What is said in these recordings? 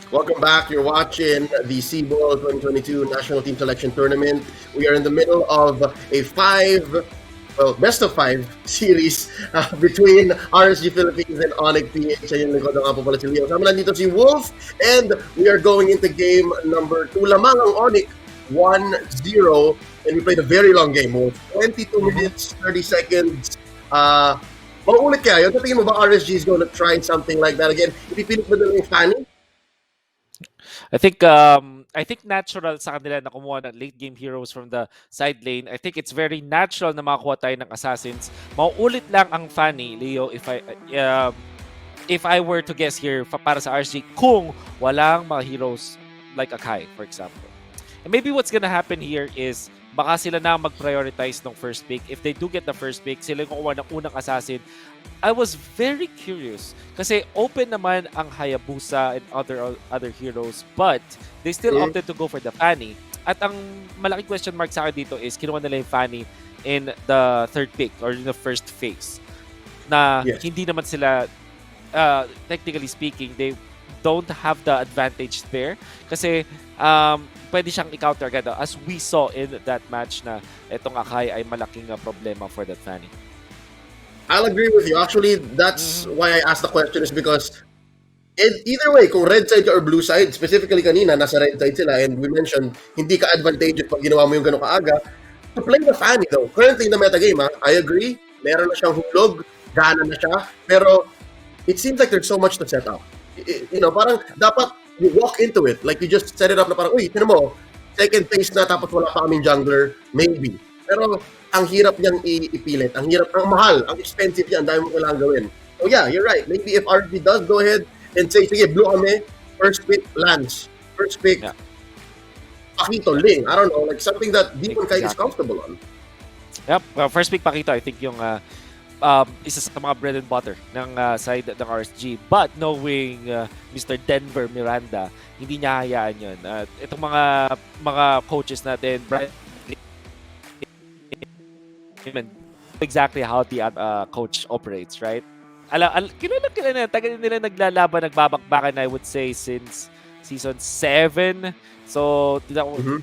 Welcome back. You're watching the SIBOL 2022 National Team Selection Tournament. We are in the middle of a best of five series between RSG Philippines and ONIC PH. Ayun, likod ng apo pala si Leo. Sama nandito si Wolf, and we are going into game number 2. Lamang ang ONIC 1-0, and we played a very long game, Wolf. 22 minutes, 30 seconds. Mauulit kaya yun? Tingin mo ba RSG is going to try something like that again? Ipipilit mo din yung Fanny? I think natural sa kanila na kumuha ng late game heroes from the side lane. I think it's very natural na makakuha tayo ng assassins. Mauulit lang ang Fanny, Leo, if I were to guess here para sa RSG kung walang mga heroes like Akai, for example. And maybe what's gonna happen here is baka sila na mag-prioritize ng first pick. If they do get the first pick, sila yung kukuha ng unang assassin. I was very curious kasi open naman ang Hayabusa and other heroes, but they still opted to go for the Fanny. At ang malaking question mark sa akin dito is kinuha nila yung Fanny in the third pick or in the first phase. Na hindi naman sila, technically speaking, they don't have the advantage there kasi pwede siyang i-counter agad as we saw in that match na itong Akai ay malaking problema for that Fanny. I'll agree with you. Actually, that's why I asked the question is because either way, kung red side ka or blue side, specifically kanina, nasa red side sila, and we mentioned, hindi ka advantageous pag ginawa mo yung gano'ng kaaga. To play the Fanny though, currently in the metagame, I agree, meron na siyang hulog, gana na siya, pero it seems like there's so much to set up. You know, parang dapat you walk into it, like you just set it up na parang, uy, tinan mo, second phase na tapos wala pa kaming jungler, maybe. Pero ang hirap niyang ipilit, ang mahal, ang expensive yan, dahil mo kailangan gawin. So yeah, you're right. Maybe if RSG does go ahead and say, sige, blue kami, first pick, Lance. First pick, Pakito, Ling. I don't know, like something that Demon Kai is comfortable on. Yep, first pick Pakito, I think yung isa sa mga bread and butter ng side ng RSG. But knowing Mr. Denver Miranda, hindi niya hayaan yun. Itong mga coaches natin, Brian, exactly how the coach operates, right? Kilala, tagal nila naglalaban, nagbabakbakan, I would say, since season 7. So,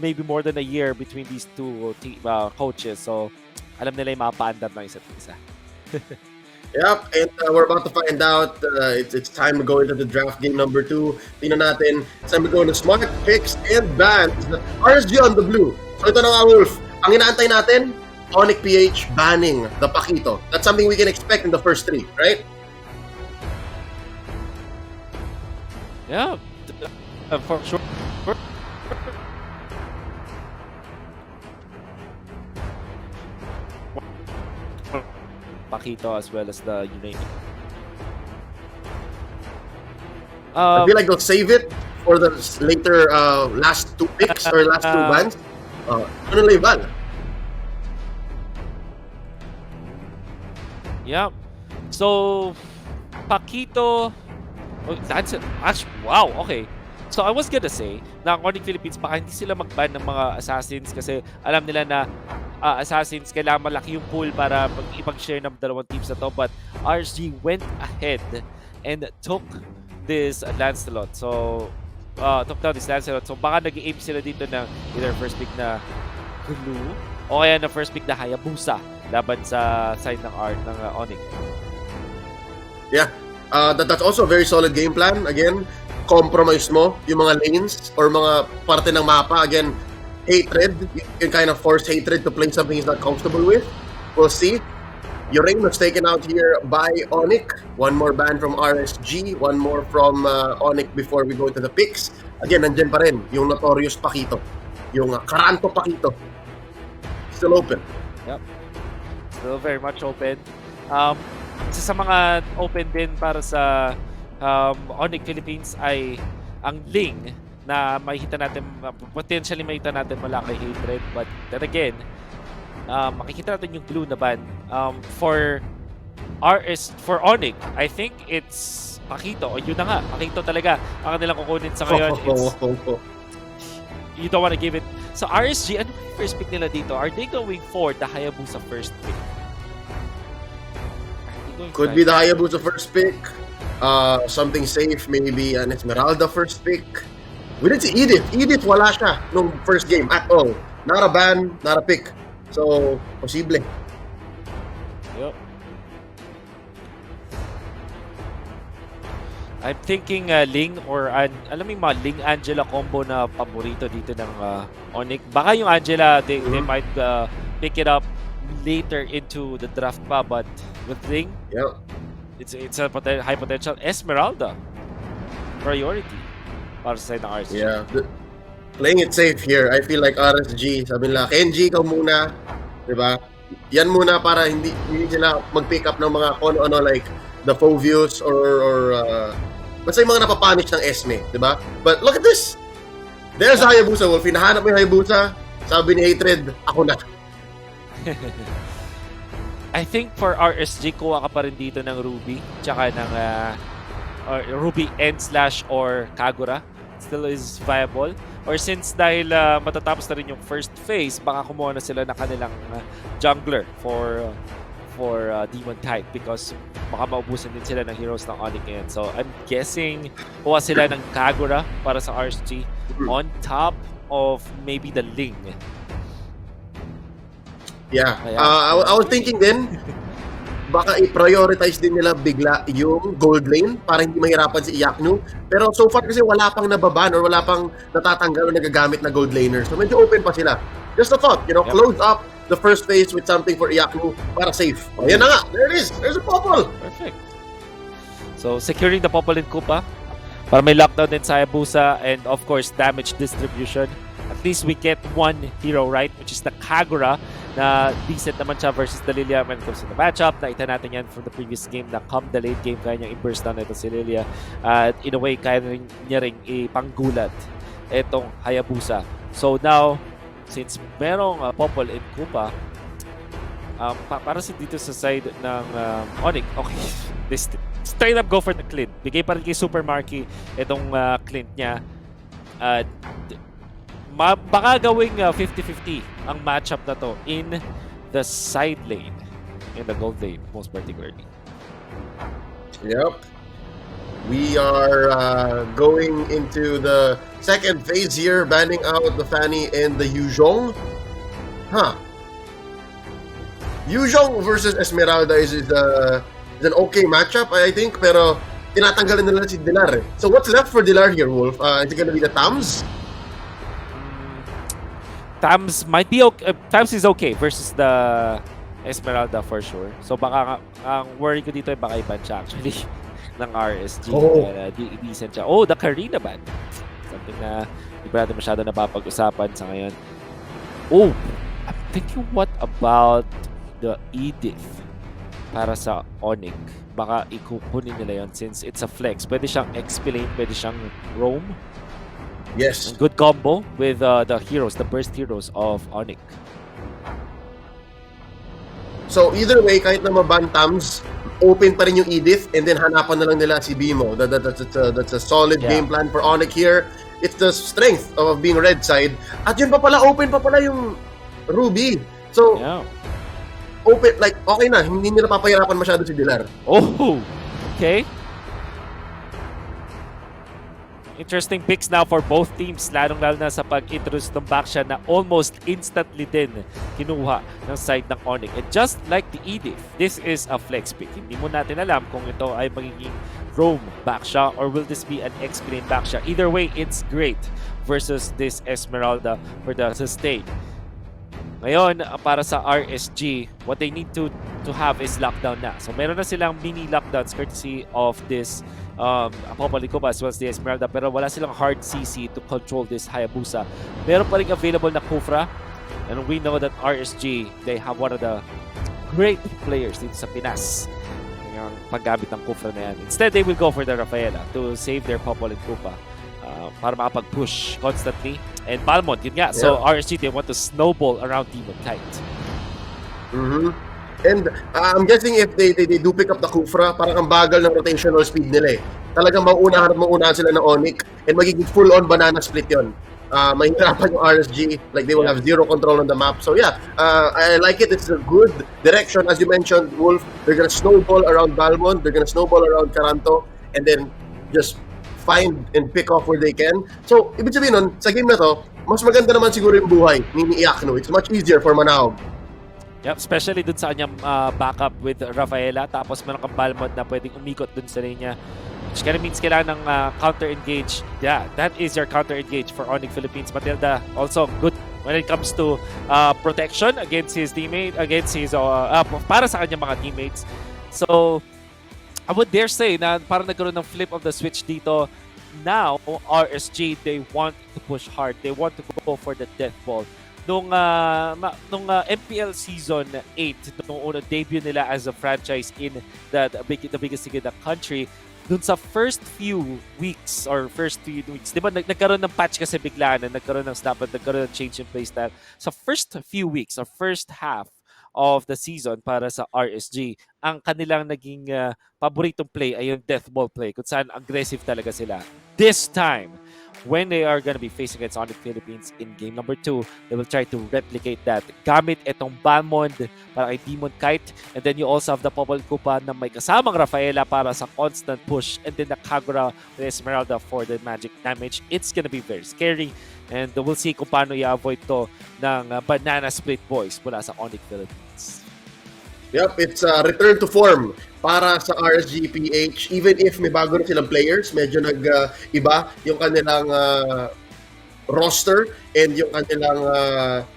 maybe more than a year between these two coaches. So, alam nila yung mapaandar ng isa't isa. Yep, and we're about to find out. It's time to go into the draft game number 2. Tingnan natin. It's time to go into smart picks and bans. RSG on the blue. So ito na nga, Wolf. Ang inaantay natin, ONIC PH banning the Pakito. That's something we can expect in the first 3, right? Yeah, for sure. Pakito as well as the United. I feel like they'll save it for the later last 2 picks or last 2 bans. Ano na yung ban? Yeah. So, Pakito. Oh, that's wow, okay. So, I was gonna say na ang ONIC Philippines, baka hindi sila mag-ban ng mga assassins kasi alam nila na assassins, kailangan malaki yung pool para ipag-share ng dalawang teams na to. But RSG went ahead and took this Lancelot. So, took down this Lancelot. So, baka nag-aim sila dito ng either first pick na Blue o kaya na first pick na Hayabusa laban sa side ng ONIC. Yeah, that's also a very solid game plan. Again, compromise mo yung mga lanes or mga parte ng mapa. Again, hatred. You can kind of force hatred to play something he's not comfortable with. We'll see. Urain was taken out here by ONIC. One more ban from RSG. One more from ONIC before we go to the picks. Again, nandyan pa rin yung notorious Pakito. Yung Karanto Pakito. Still open. Yep. Still very much open. Isa sa mga open din para sa ONIC Philippines ay ang Ling na makikita natin, potentially makikita natin malaki hatred, but then again, makikita natin yung blue na ban. For ONIC, I think it's Pakito, o yun na nga, Pakito talaga ang kanilang kukunin sa ngayon. You don't want to give it. So RSG, ano yung first pick nila dito? Are they going for the Hayabusa first pick? Could be the Hayabusa first pick. something safe, maybe an Esmeralda first pick. We didn't see Edith. Edith wala siya nung first game at all. Not a ban, not a pick. So, posible. Yep. I'm thinking Ling or alam mo yung mga Ling Angela combo na paborito dito ng ONIC. Baka yung Angela they might pick it up later into the draft pa, but with Ling, Yeah. it's a high potential. Esmeralda priority para sa side ng RSG. Yeah. Playing it safe here. I feel like RSG, sabi nila, Kenji, ikaw muna. Diba? Yan muna para hindi sila mag-pick up ng mga ano like the Fovius or basta yung mga napapanish ng Esme. Diba? But look at this! There's Hayabusa, Wolf. Hinahanap mo yung Hayabusa. Sabi ni Hatred, ako na. I think for RSG, kuha ka pa rin dito ng Ruby tsaka ng Ruby N/ or Kagura. Still is viable. Or since dahil matatapos na rin yung first phase, baka kumuha na sila na kanilang jungler for Demon Tide because baka maubusan din sila ng heroes ng ONIC ngayon. So I'm guessing kuha sila ng Kagura para sa RSG on top of maybe the Ling. Yeah. I was thinking din, baka i-prioritize din nila bigla yung gold lane para hindi mahirapan si Iyaknu. Pero so far kasi wala pang nababan or wala pang natatanggal o nagagamit na gold laner. So medyo open pa sila. Just a thought, close up the first phase with something for Iyaknu para safe. Ayan na nga, there it is. There's a popol. Perfect. So securing the popol in Kupa para may lockdown din sa Hayabusa and of course damage distribution. At least we get one hero right, which is the Kagura na decent naman siya versus the Lilia when it comes to the matchup. Nakita natin yan from the previous game na come the late game, kaya niyang i-burst down ito si Lilia. At in a way, kaya niya rin ipanggulat itong Hayabusa. So now, since merong popol in Kupa, para si dito sa side ng ONIC, okay, this straight up go for the Clint. Bigay pa rin kay Super Marky itong Clint niya. Baka gawing 50-50 ang matchup na to in the side lane, in the gold lane most particularly. Yep. We are going into the second phase here, banning out the Fanny and the Yuzhong. Yuzhong versus Esmeralda is an okay matchup, I think, pero tinatanggalan nila si Dilar. So what's left for Dilar here, Wolf? Is it gonna be the Tams? Tams might be okay. Tams is okay versus the Esmeralda for sure. So baka ang worry ko dito ay baka iban siya actually ng RSG. Decent siya. Oh, the Karina ban. Something na hindi pa natin masyado napapag-usapan sa ngayon. Oh, I'm thinking what about the Edith para sa ONIC? Baka ikukunin nila yon since it's a flex. Pwede siyang X-Plane, pwede siyang roam. Yes. Good combo with the heroes, the burst heroes of ONIC. So either way, kahit na maban Tams, open pa rin yung Edith and then hanapan na lang nila si Bimo. That's a solid game plan for ONIC here. It's the strength of being red side. At yun pa pala, open pa pala yung Ruby. So, open, like, okay na. Hindi nila papahirapan masyado si Dilar. Oh, okay. Interesting picks now for both teams, lalong-lalo na sa pag-introduce ng Baksha na almost instantly din kinuha ng side ng ONIC. And just like the Edith, this is a flex pick. Hindi mo natin alam kung ito ay magiging roam Baksha or will this be an X-Plane Baksha. Either way, it's great versus this Esmeralda for the sustain. Ngayon, para sa RSG, what they need to have is lockdown na. So meron na silang mini lockdowns courtesy of this Apopaliko as well as the Esmeralda, pero wala silang hard CC to control this Hayabusa. Meron pa rin available na Kufra, and we know that RSG, they have one of the great players dito sa Pinas yung paggamit ng Kufra na yan. Instead, they will go for the Rafaela to save their Popol and Kupa para makapag-push constantly. And Balmont, yun nga. So RSG, they want to snowball around Demon Tide. And I'm guessing if they do pick up the Kufra, parang ang bagal ng rotational speed nila eh. Talagang mauunahan sila ng ONIC and magiging full-on banana split yon. Mahirapan yung RSG, like they will have zero control on the map. So yeah, I like it. It's a good direction. As you mentioned, Wolf, they're gonna snowball around Balmont, they're gonna snowball around Caranto, and then just find and pick off where they can. So, ibig sabihin nun, sa game na to, mas maganda naman siguro yung buhay ni Iakno. It's much easier for Manaog. Yep, especially dun sa kanyang backup with Rafaela. Tapos meron kang Balmond na pwedeng umikot dun sa linya. Which kind of means kailangan ng counter-engage. Yeah, that is your counter-engage for ONIC Philippines. Matilda, also good when it comes to protection against his teammate, against his, para sa kanyang mga teammates. So, I would dare say na parang nagkaroon ng flip of the switch dito. Now, RSG, they want to push hard. They want to go for the death ball. Nung MPL Season 8, nung unang debut nila as a franchise in the biggest league in the country, dun sa first few weeks, di ba nagkaroon ng patch kasi bigla na nagkaroon ng snap at nagkaroon ng change in playstyle. Sa first few weeks, or first half of the season para sa RSG, ang kanilang naging paboritong play ay yung death ball play kung saan aggressive talaga sila. This time, when they are gonna be facing against ONIC Philippines in game number 2, they will try to replicate that. Gamit itong Balmond para kay Demon Kite, and then you also have the Popol Kupa na may kasamang Rafaela para sa constant push, and then the Kagura with Esmeralda for the magic damage. It's gonna be very scary, and we'll see kung paano i-avoid to ng Banana Split Boys mula sa ONIC Philippines. Yep, it's a return to form para sa RSG PH. Even if may bago rin silang players, medyo nag-iba yung kanilang roster and yung kanilang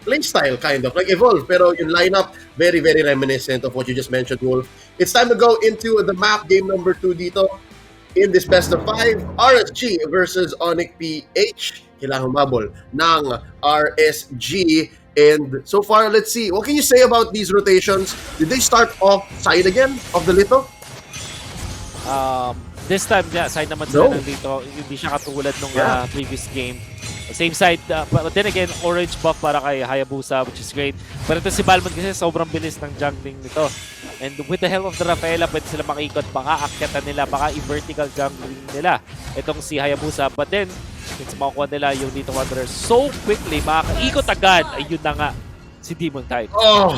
playstyle kind of. Like evolve, pero yung lineup, very, very reminiscent of what you just mentioned, Wolf. It's time to go into the map, game number 2 dito. In this best of 5, RSG versus ONIC PH. Kailangan humabol ng RSG. And so far, let's see. What can you say about these rotations? Did they start off side again of the Lito? This time, yeah, side naman sila ng Lito. Hindi siya katulad nung previous game. Same side, but then again, orange buff para kay Hayabusa, which is great. Pero ito si Balmond kasi sobrang bilis ng jungling nito. And with the help of the Rafaela, pwede sila makikot. Baka akyatan nila, baka i-vertical jungling nila itong si Hayabusa. But then, since makukuha nila yung Lito Wanderers so quickly, makakaikot agad, ayun na nga, si Demon Kite. Oh!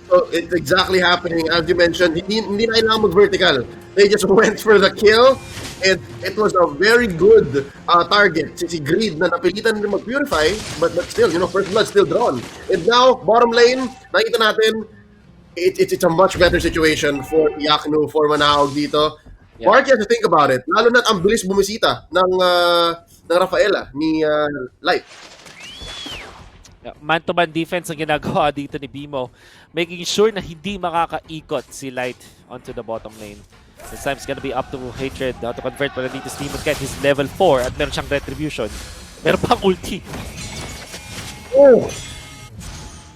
So, it's exactly happening. As you mentioned, hindi na kailangan mag-vertical. They just went for the kill, and it was a very good target. Si Greed na napilitan na mag-purify, but still, first blood still drawn. And now, bottom lane, nakita natin, it's a much better situation for Iakno, for Manaog dito. Yeah. Mark has to think about it. Lalo na ang bilis bumisita ng Rafaela, ni Light. Man-to-man defense ang ginagawa dito ni Bimo, making sure na hindi makakaikot si Light onto the bottom lane. This time it's gonna be up to Hatred how to convert, pero dito si Demon Kite, he's level 4 at meron siyang retribution. Meron pang ulti. Oh!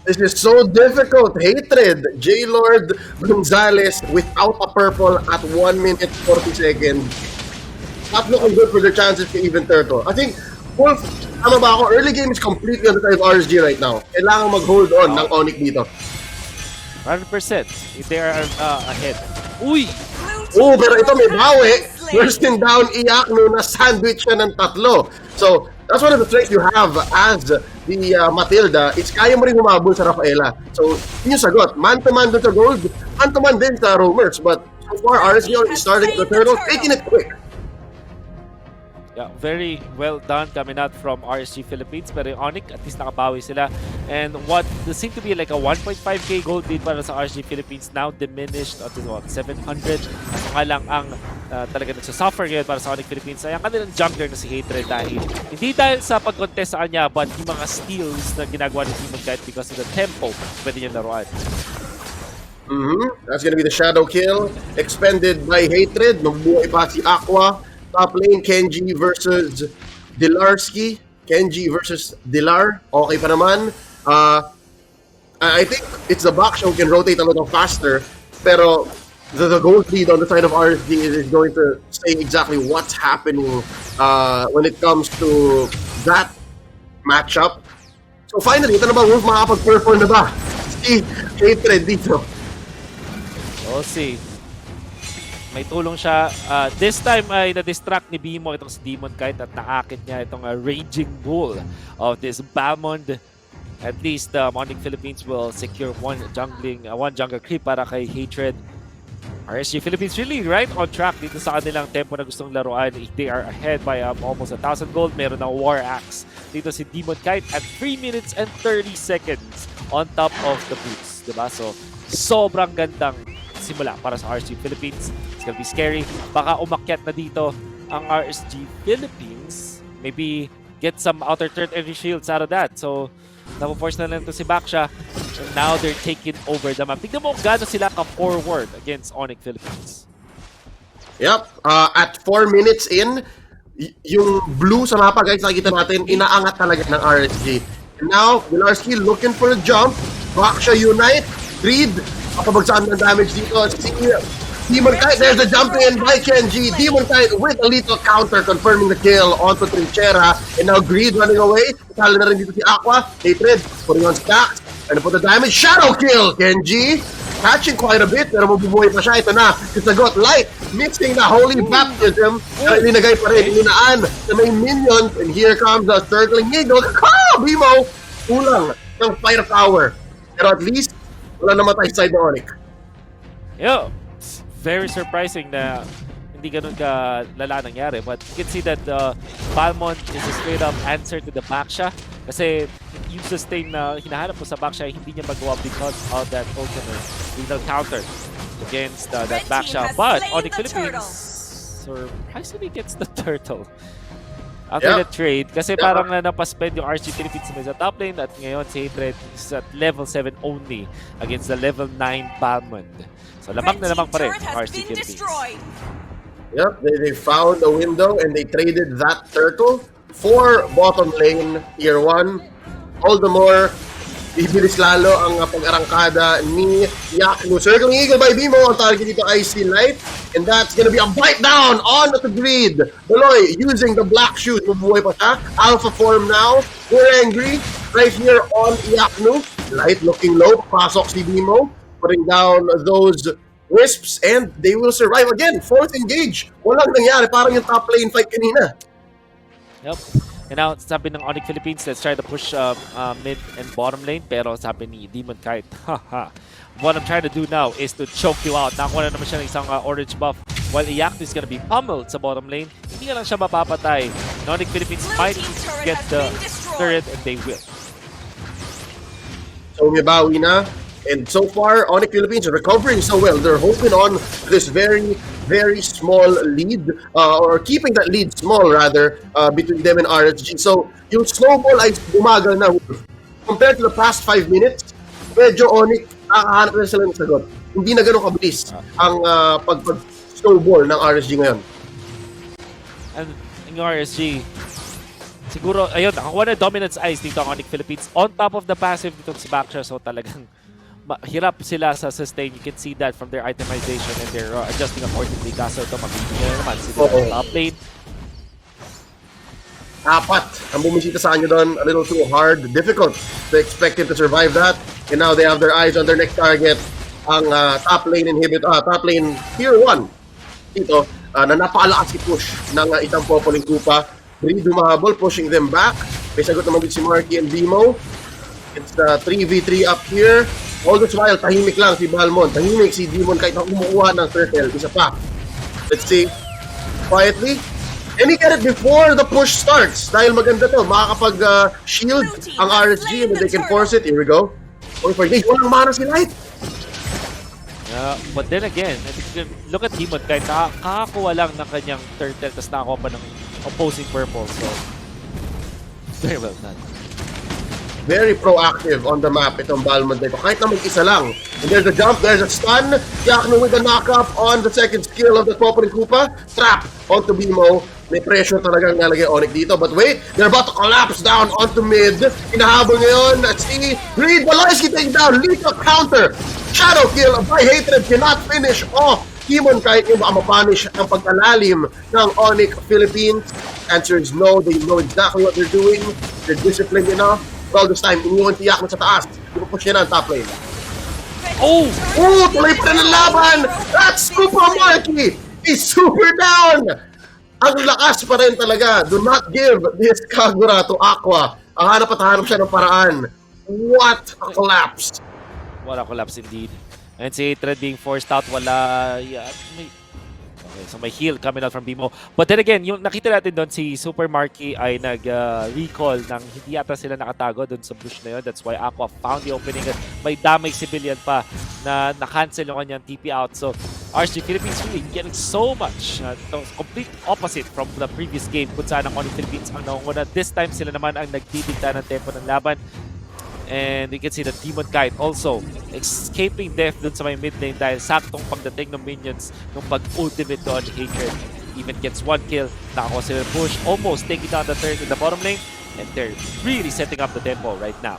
This is so difficult. Hatred, J-Lord Gonzalez without a purple at 1 minute 40 seconds. Not looking good for their chances to even turtle. I think, Wolf, tama ba ako? Early game is completely on the side of RSG right now. Kailangan mag-hold on ng ONIC dito. 100%. If they are ahead. Uy! Oh, pero ito may bawi. Bursting down Iakno na sandwich siya ng 3. So, that's one of the strengths you have as the Matilda. It's kaya mo rin humabol sa Rafaela. So, yun yung sagot. Man-to-man doon sa gold. Man-to-man din sa roamers. But so far, RSG already starting the turtle, taking it quick. Yeah, very well done coming out from RSG Philippines. Pero yung ONIC, at least nakabawi sila. And what seemed to be like a 1.5k gold lead para sa RSG Philippines now diminished to 700. At nga lang ang talaga nagsasuffer ngayon para sa ONIC Philippines ay ang kanilang jungler na si Hatred hindi dahil sa pag-contest sa kanya, but yung mga steals na ginagawa ni Demon Kite because of the tempo pwede niya laruan. That's gonna be the shadow kill expended by Hatred. Nagbuhay pa si Aqua. Top lane, Kenji versus Dilarski. Kenji versus Dilar. Okay pa naman. I think it's the back show can rotate a little faster. Pero the gold lead on the side of RSG is going to say exactly what's happening when it comes to that matchup. So finally, ito na ba, Wolf, makapag-perform na ba si Hatred dito? We'll see. May tulong siya. This time ay na-distract ni Bimo itong si Demon Kite at naakit niya itong Raging Bull of this Balmond. At least ONIC Philippines will secure one jungle creep para kay Hatred. RSG Philippines really right on track dito sa kanilang tempo na gustong laruan. They are ahead by almost 1,000 gold. Meron ng War Axe dito si Demon Kite at 3 minutes and 30 seconds on top of the boots. Diba? So, sobrang gandang simula para sa RSG Philippines. It's gonna be scary. Baka umakyat na dito ang RSG Philippines. Maybe get some outer third entry shields out of that. So, napo-force na lang ito si Baksha. And now they're taking over the map. Tignan mo kung gano'n sila ka-forward against ONIC Philippines. Yep. At 4 minutes in, yung blue sa mapa, guys, nakikita natin, inaangat talaga ng RSG. And now, Vilarski looking for a jump. Baksha unite. Greed. Kapabagsakan ng damage dito. Demon Kite, there's a jump in by Kenji. Demon Kite with a little counter confirming the kill onto Trinchera. And now Greed running away. Talo na rin dito si Aqua. Hatred putting on stacks. And for the damage, shadow kill! Kenji catching quite a bit pero mabubuhay pa siya. Ito na, Kisagot Light mixing the holy baptism. Linagay pa rin, inaan sa may minions. And here comes the circling eagle. Bimo! Kulang ng firepower. Pero at least, wala namatay side ng ONIC. Yo! Very surprising na hindi ganun ka lala nangyari. But you can see that Balmond is a straight up answer to the Baksha. Kasi yung sustain na hinahanap mo sa Baksha, hindi niya magawa because of that ultimate lethal counter against that Baksha. But ONIC Philippines surprisingly gets the turtle after the trade. Kasi parang napaspend yung RSG Philippines sa top lane at ngayon si Hatred is at level 7 only against the level 9 Balmond. So lamang na lamang pa rin RSG Philippines. Yep, they found a window and they traded that turtle for bottom lane tier 1. All the more, bibilis lalo ang pag-arangkada ni Yaknu. Circling Eagle by Bimo. Ang target dito ay si Light. And that's gonna be a bite down on the Greed. Beloy using the black shoes. Mabuhay pa siya. Alpha form now. We're angry. Right here on Yaknu. Light looking low. Pasok si Bimo. Putting down those wisps and they will survive again. Fourth engage. Walang nangyari. Parang yung top lane fight kanina. Yep. And now, sabi ng ONIC Philippines, let's try to push mid and bottom lane. Pero sabi ni Demon Kite, haha. What I'm trying to do now is to choke you out. Nakakuha na naman siya ng isang orange buff. While Iyaknu is gonna be pummeled sa bottom lane, hindi nga lang siya mapapatay. ONIC Philippines might get the turret and they will. So, umibawi na. And so far, ONIC Philippines are recovering so well. They're holding on this very, very small lead, or keeping that lead small rather, between them and RSG. So, yung snowball ay bumagal na. Compared to the past 5 minutes, medyo ONIC, nakakahanap na sila ng sagot. Hindi na ganun kabilis ang pag-snowball ng RSG ngayon. And yung RSG, siguro, ayun, nakakuha na dominance eyes dito ang ONIC Philippines. On top of the passive dito si Baksha, so talagang hirap sila sa sustain. You can see that from their itemization and their adjusting accordingly. Kaso ito, magbibigyan na naman sila sa top lane. Apat ang bumisita sa kanya doon. A little too hard. Difficult to expect him to survive that. And now they have their eyes on their next target. Ang top lane top lane tier 1. Dito, na napakalakas si push ng isang Popoling Kupa. Breed humahabol, pushing them back. May sagot naman din si Marky and Bimo. It's 3v3 up here. All this while, tahimik lang si Balmond. Tahimik si Demon kahit na umuuha ng turtle. Isa pa. Let's see. Quietly. And he get it before the push starts. Dahil maganda to. Makakapag-shield ang RSG and they can force it. Here we go. Walang mana si Light. But then again, I think, look at Demon kahit nakakakuha lang ng kanyang turtle tapos nakakuha pa ng opposing purple. So, very well done. Very proactive on the map itong Balmond nito. Kahit na mag-isa lang. And there's a jump, there's a stun. Yaknu with a knock-up on the second skill of the Popoling Kupa. Trap onto Bimo. May pressure talagang nalagay ONIC dito. But wait, they're about to collapse down onto mid. Inahabol ngayon. See, Greed, Vilarski taking down. Lethal counter. Shadow kill by Hatred. Cannot finish off. Demon kahit yung baka mapunish ang pagkalalim ng ONIC Philippines. Answer is no. They know exactly what they're doing. They're disciplined enough. Well, this time, iniwan si Yaknu sa taas. Ipupush niya na ang top lane. Oh! Tuloy pa rin ang laban! That's Super Marky! He's super down! Ang lakas pa rin talaga. Do not give this Kagura to Aqua. Ang hanap at hanap siya ng paraan. What a collapse! What a collapse indeed. And si Hatred being forced out, wala... Yeah, okay, so may heal coming out from Bimo. But then again, yung nakita natin doon, si Super Marky ay nag-recall ng hindi yata sila nakatago doon sa bush na yun. That's why Aqua found the opening at may damay civilian pa na na-cancel yung kanyang TP out. So RSG Philippines really getting so much. Complete opposite from the previous game kung saan ang ONIC Philippines ang naunguna. This time sila naman ang nagdidikta ng tempo ng laban. And you can see the Demon Kite also escaping death dun sa may mid lane dahil saktong pagdating ng minions nung pag-ultimate doon ni Hatred. Even gets 1 kill, nakakuha sila push, almost taking down the third in the bottom lane, and they're really setting up the tempo right now.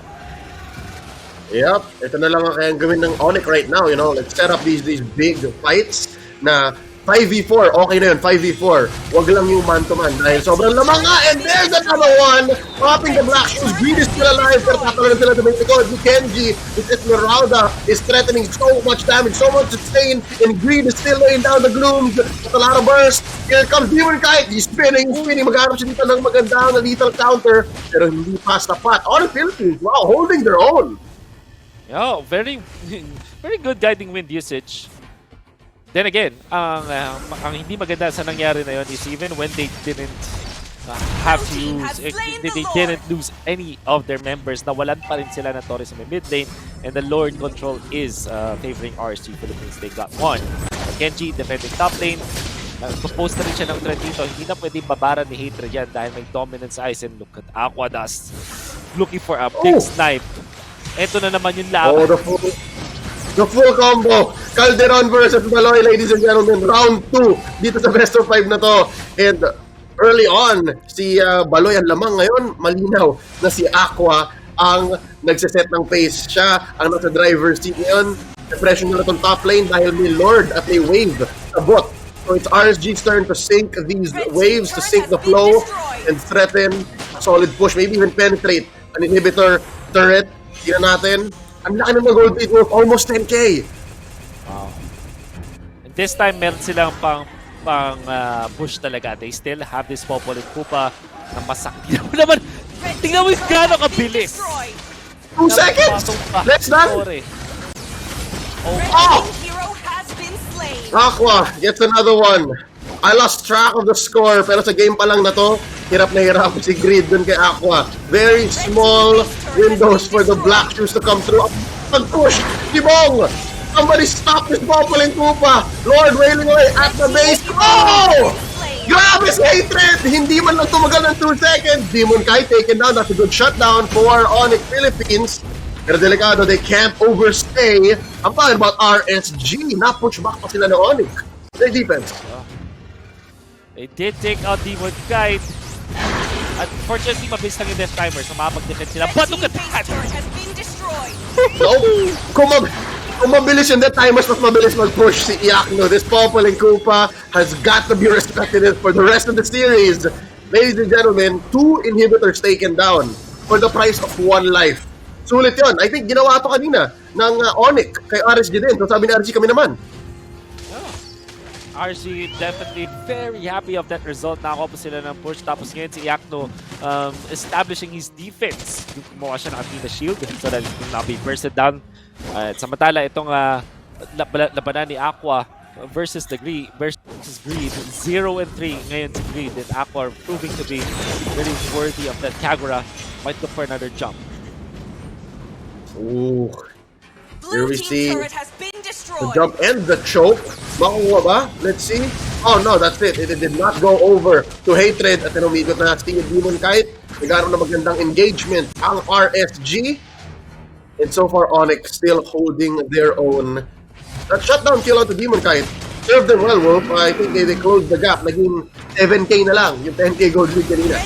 Yep, ito na lang ang kayang gawin ng ONIC right now, you know, let's set up these big fights na 5v4, okay na yun, 5v4. Wag lang yung man-to-man dahil sobrang lamang nga. And there's another one! Popping the black shoes. Greed is still alive. Pero tatalo na sila sa may likod. Kenji, this Esmeralda is threatening so much damage, so much sustain. And Greed is still laying down the glooms. At a lot of burst. Here comes Demon Kite. He's spinning. Magharap siya dito ng magandang na lethal counter. Pero hindi pa sapat. ONIC Philippines, wow, holding their own. Yeah, very good guiding wind usage. Then again, ang hindi maganda sa nangyari na yun is even when they didn't have to use, they didn't lose any of their members, nawalan pa rin sila na Torres sa mid lane, and the Lord control is favoring RSG Philippines. They got one. Kenji defending top lane. Propose na rin siya ng threat dito. Hindi na pwedeng babaran ni Hatred yan dahil may dominance eyes, and look at Aqua Dust looking for a big snipe. Ito na naman yung laban. The full combo. Calderon versus Baloy, ladies and gentlemen. Round 2 dito sa best of 5 na to. And early on, si Baloy ang lamang ngayon. Malinaw na si Aqua ang nagsiset ng pace. Siya ang nasa driver's seat ngayon. Depression na itong top lane dahil may Lord at may wave sa bot. So it's RSG's turn to sink these waves, to sink the flow and threaten a solid push. Maybe even penetrate an inhibitor turret. Tingnan natin. Ang laki ng gold rate worth almost 10k. Wow. And this time, meron silang pang push talaga. They still have this Popol and Kupa na masakit. Tingnan mo yung gano'ng kabilis. 2 seconds! Let's done! Oh! Aqua gets another one. I lost track of the score, pero sa game pa lang na to, hirap na hirap si Greed dun kay Aqua. Very small windows for the black shoes to come through. Pag-push! Gibong! Somebody stop this Popol and Kupa! Lord wailing away at the base. Oh! Grabe si Hatred! Hindi man lang tumagal ng 2 seconds. Demon Kite taken down. That's a good shutdown for ONIC Philippines. Pero delikado, they can't overstay. I'm talking about RSG. Na-push back pa sila ng ONIC. Their defense. They did take out Demon Kite. Unfortunately, mabilis lang yung death timer, so makapag-defend sila. But look at that! No, kung mabilis yung death timers, mas mabilis mag-push si Iakno. This Popol and Kupa has got to be respected for the rest of the series. Ladies and gentlemen, 2 inhibitors taken down for the price of 1 life. Sulit yun. I think ginawa ito kanina ng ONIC kay RSG din. So sabi ni RSG kami naman. RSG definitely very happy of that result. Nakakuha pa sila ng push. Tapos ngayon si Iakno establishing his defense. Yung kumuha siya ng Athena Shield so that it will not be bursted down. Samantala itong labanan ni Aqua versus Greed 0-3 ngayon si Greed, and Aqua proving to be very worthy of that Kagura. Might look for another jump. Ooh. Here we see the jump and the choke. Makuha ba? Let's see. Oh no, that's it. It did not go over to Hatred at umigot na si Demon Kite. Nagkaroon na magandang engagement ang RSG. And so far, ONIC still holding their own. That shutdown kill out to Demon Kite served them well, Wolf. I think they closed the gap. Naging 7k na lang. Yung 10k gold lead kanina.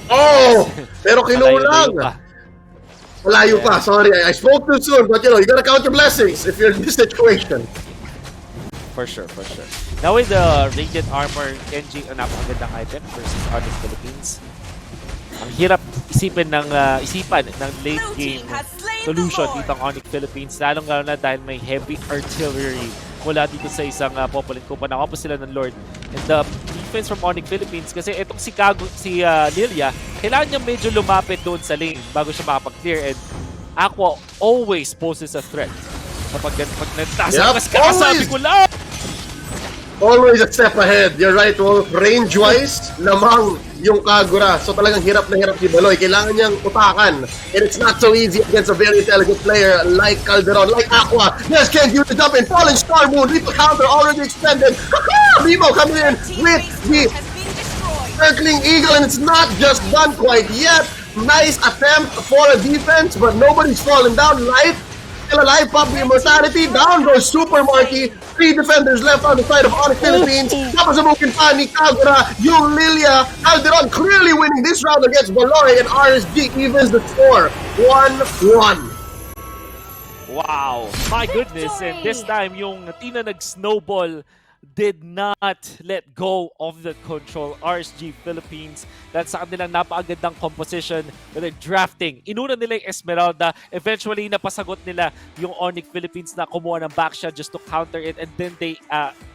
Oh! Pero kinulang. Malayo pa, sorry. I spoke too soon, but you know, you gotta count your blessings if you're in this situation. For sure, for sure. Now with the Radiant Armor, Kenji, ang napakagandang item versus ONIC Philippines. Ang hirap isipan ng late game solution dito ang ONIC Philippines, lalong na dahil may heavy artillery mula dito sa isang Popol and Kupa. Nakuha pa sila ng Lord. And the defense from ONIC Philippines, kasi itong si Lilia, kailangan niya medyo lumapit doon sa lane bago siya makapag-clear. And Aqua always poses a threat. Kapag pag nagtaas ang Yep, mas kakasabi ko lang! always a step ahead. You're right, Wolf. Range-wise, lamang yung Kagura. So talagang hirap na hirap si Baloy. Kailangan niyang utakan. And it's not so easy against a very intelligent player like Calderon, like Aqua. Yes, can't use the jump in. Falling Star Moon. Reaper counter already expended. Remo coming in with the circling eagle, and it's not just done quite yet. Nice attempt for a defense, but nobody's falling down. Light still alive, pop the immortality. Down goes Super Marky. 3 defenders left on the side of ONIC Philippines. Napasabukin pa ni Kagura, yung Lilia. Calderon clearly winning this round against Baloy, and RSG evens the score. 1-1. Wow! My goodness! And this time, yung team na nag-snowball did not let go of the control. RSG Philippines, dahil sa kanilang napakagandang composition with their drafting. Inuna nila yung Esmeralda. Eventually, napasagot nila yung ONIC Philippines na kumuha ng backshot just to counter it. And then they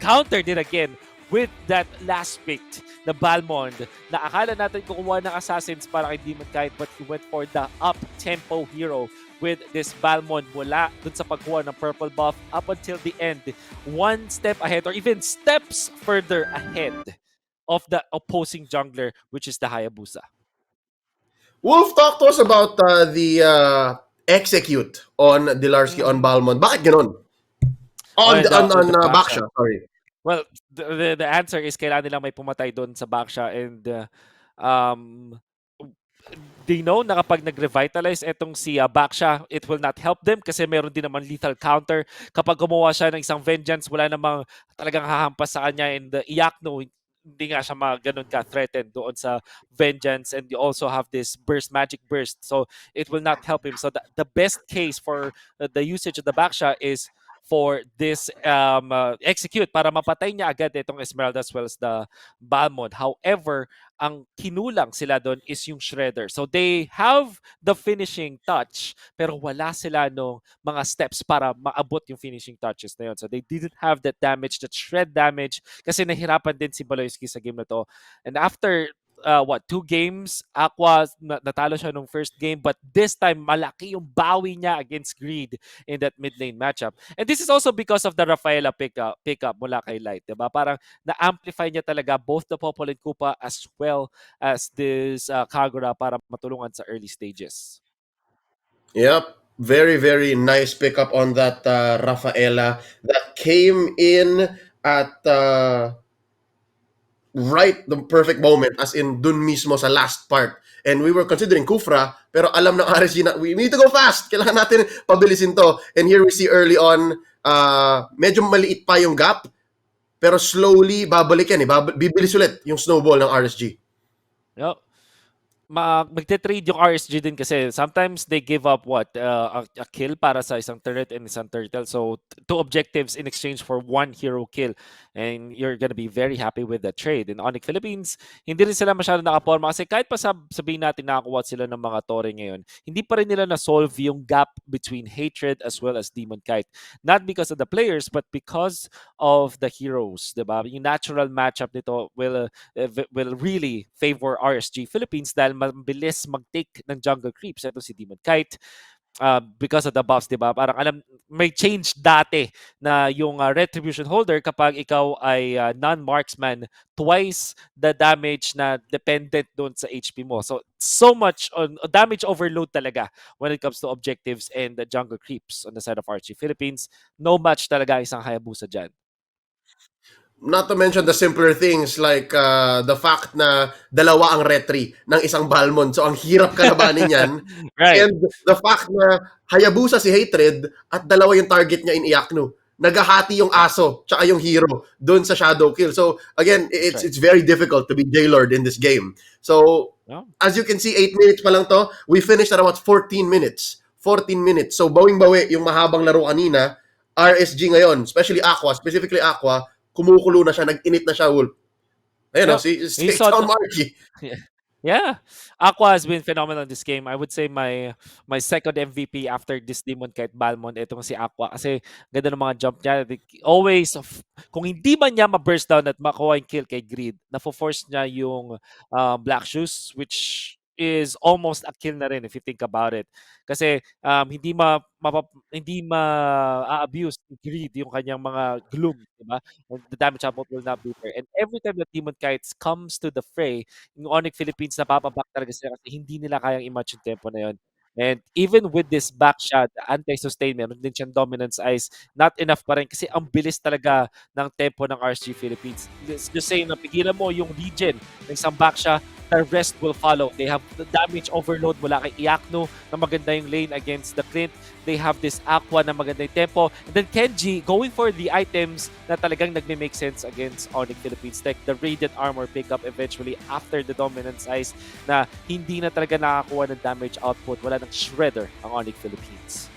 countered it again with that last pick na Balmond na akala natin kukuha ng Assassins para kay Demon Kite, but he went for the up-tempo hero with this Balmond mula dun sa pagkuha ng purple buff up until the end. One step ahead or even steps further ahead of the opposing jungler, which is the Hayabusa. Wolf, talk to us about the execute on Dilarsky on Balmond. Bakit ganun? On Baksha, sorry. Well, the answer is kailangan nilang may pumatay doon sa Baksha, and they know na kapag nag-revitalize etong si Baksha, it will not help them kasi meron din naman lethal counter. Kapag gumawa siya ng isang vengeance, wala namang talagang hahampas sa kanya, and Iakno, hindi nga siya ganun ka-threatened doon sa vengeance, and you also have this magic burst, so it will not help him. So the best case for the usage of the Baksha is for this execute para mapatay niya agad itong Esmeralda as well as the Balmond. However, ang kinulang sila doon is yung Shredder. So they have the finishing touch pero wala sila no mga steps para maabot yung finishing touches na yun. So they didn't have that damage, that shred damage, kasi nahirapan din si Baloyski sa game na to. And after 2 games, Aqua natalo siya nung first game, but this time malaki yung bawi niya against Greed in that mid lane matchup. And this is also because of the Rafaela pickup mula kay Light, diba? Parang na-amplify niya talaga both the Popol and Kupa as well as this Kagura para matulungan sa early stages. Yep. Very, very nice pickup on that Rafaela that came in at right the perfect moment, as in dun mismo sa last part. And we were considering Kufra, pero alam ng RSG na we need to go fast. Kailangan natin pabilisin to. And here we see early on, medyo maliit pa yung gap, pero slowly babalik yan. Bibilis ulit yung snowball ng RSG. Yep. Magte-trade yung RSG din kasi sometimes they give up a kill para sa isang turret and isang turtle. So 2 objectives in exchange for 1 hero kill, and you're gonna be very happy with the trade. In ONIC Philippines, hindi rin sila masyado nakaporma kasi kahit pa sabihin natin nakakuha sila ng mga tore ngayon, hindi pa rin nila na-solve yung gap between Hatred as well as Demon Kite. Not because of the players, but because of the heroes, diba? Yung natural matchup nito will really favor RSG Philippines dahil mabilis mag-take ng jungle creeps. Ito si Demon Kite. Because of the buffs, di ba? Parang may change dati na yung retribution holder kapag ikaw ay non-marksman, twice the damage na dependent doon sa HP mo. So much on damage overload talaga when it comes to objectives and the jungle creeps on the side of RSG Philippines. No match talaga isang Hayabusa dyan. Not to mention the simpler things like the fact na dalawa ang retry ng isang Balmond. So ang hirap kalabanin yan. Right. And the fact na Hayabusa si Hatred at dalawa yung target niya in Iakno. Nagahati yung aso tsaka yung hero doon sa shadow kill. So again, it's very difficult to be J-Lord in this game. So as you can see, 8 minutes pa lang to. We finished at about 14 minutes. 14 minutes. So bawing-bawi yung mahabang laro kanina. RSG ngayon, specifically Aqua, kumukulo na siya, nag-init na siya, Wolf. Ayun, si Down Marky. Yeah. Aqua has been phenomenal in this game. I would say my second MVP after this Demon Kite Balmond, itong si Aqua. Kasi ganda ng mga jump niya. Always, kung hindi man niya ma-burst down at makuha yung kill kay Greed, na-force niya yung Black Shoes, which is almost a kill na rin if you think about it. Kasi hindi ma-abuse ni Greed yung kanyang mga gloom, 'di ba? And the damage output will not be there. And every time that Demon Kites comes to the fray, yung ONIC Philippines napapaback talaga sila kasi hindi nila kayang i-match yung tempo na yun. And even with this backshot, anti-sustain, meron din siyang dominance ice, not enough pa rin kasi ang bilis talaga ng tempo ng RSG Philippines. Just saying na pigilan mo yung region ng isang backshot, the rest will follow. They have the damage overload mula kay Iakno na maganda yung lane against the Clint. They have this Aqua na maganda yung tempo. And then Kenji going for the items na talagang nagme-make sense against ONIC Philippines. Like the Radiant Armor pickup eventually after the Dominance Ice na hindi na talaga nakakuha ng damage output. Wala ng shredder ang ONIC Philippines.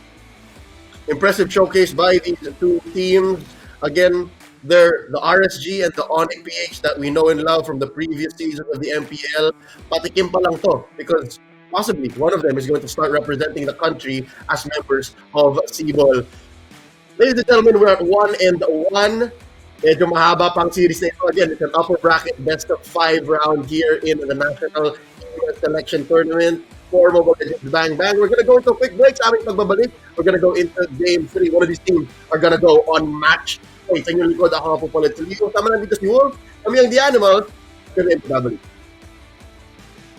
Impressive showcase by these two teams. Again, they're the RSG and the ONIC PH that we know and love from the previous season of the MPL. Patikim pa lang to because possibly one of them is going to start representing the country as members of SIBOL. Ladies and gentlemen, we're at 1-1. Medyo mahaba pang series na ito. Again, it's an upper bracket best of 5 round here in the National Selection Tournament. For Mobile Legends Bang Bang. We're gonna go into a quick break. Sa aming pagbabalik, we're gonna go into Game 3. One of these teams are gonna go on match. Sa inyong likod, ako nga po pala sa Leo. Tama lang dito si Wolf. Kami ang The Animals. Kami ang pagbabalik.